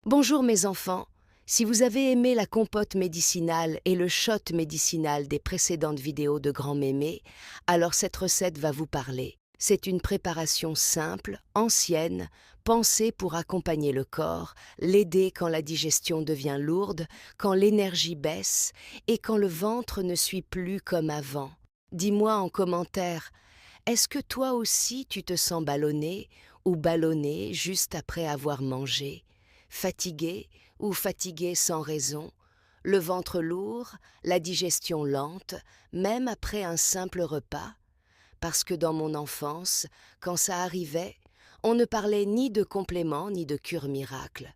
Bonjour mes enfants. Si vous avez aimé la compote médicinale et le shot médicinal des précédentes vidéos de Grand Mémé, alors cette recette va vous parler. C'est une préparation simple, ancienne, pensée pour accompagner le corps, l'aider quand la digestion devient lourde, quand l'énergie baisse et quand le ventre ne suit plus comme avant. Dis-moi en commentaire, est-ce que toi aussi tu te sens ballonné ou ballonné juste après avoir mangé? Fatigué ou fatigué sans raison, le ventre lourd, la digestion lente, même après un simple repas? Parce que dans mon enfance, quand ça arrivait, on ne parlait ni de compléments ni de cure miracle.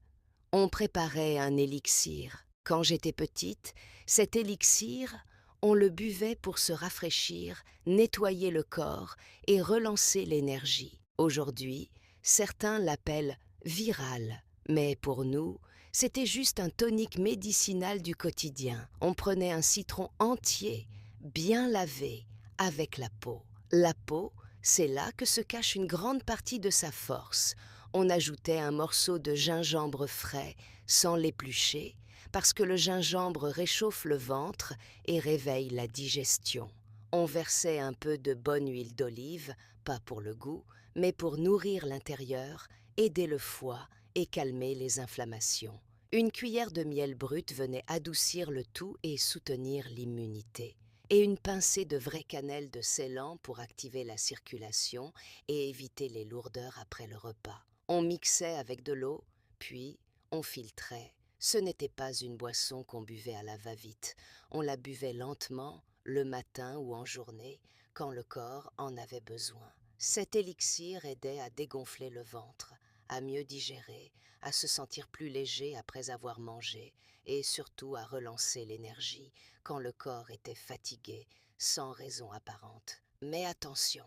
On préparait un élixir. Quand j'étais petite, cet élixir, on le buvait pour se rafraîchir, nettoyer le corps et relancer l'énergie. Aujourd'hui, certains l'appellent viral, mais pour nous, c'était juste un tonique médicinal du quotidien. On prenait un citron entier, bien lavé, avec la peau. La peau, c'est là que se cache une grande partie de sa force. On ajoutait un morceau de gingembre frais sans l'éplucher, parce que le gingembre réchauffe le ventre et réveille la digestion. On versait un peu de bonne huile d'olive, pas pour le goût, mais pour nourrir l'intérieur, aider le foie et calmer les inflammations. Une cuillère de miel brut venait adoucir le tout et soutenir l'immunité. Et une pincée de vraie cannelle de Ceylan pour activer la circulation et éviter les lourdeurs après le repas. On mixait avec de l'eau, puis on filtrait. Ce n'était pas une boisson qu'on buvait à la va-vite. On la buvait lentement, le matin ou en journée, quand le corps en avait besoin. Cet élixir aidait à dégonfler le ventre, à mieux digérer, à se sentir plus léger après avoir mangé et surtout à relancer l'énergie quand le corps était fatigué, sans raison apparente. Mais attention,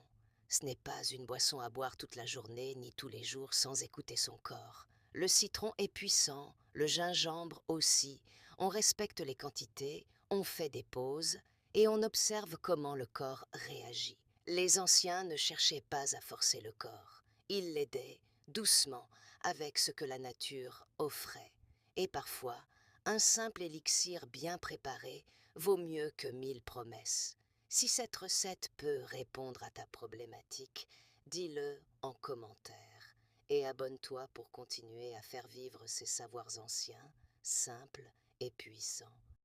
ce n'est pas une boisson à boire toute la journée ni tous les jours sans écouter son corps. Le citron est puissant, le gingembre aussi. On respecte les quantités, on fait des pauses et on observe comment le corps réagit. Les anciens ne cherchaient pas à forcer le corps. Ils l'aidaient, doucement, avec ce que la nature offrait. Et parfois, un simple élixir bien préparé vaut mieux que 1000 promesses. Si cette recette peut répondre à ta problématique, dis-le en commentaire et abonne-toi pour continuer à faire vivre ces savoirs anciens, simples et puissants.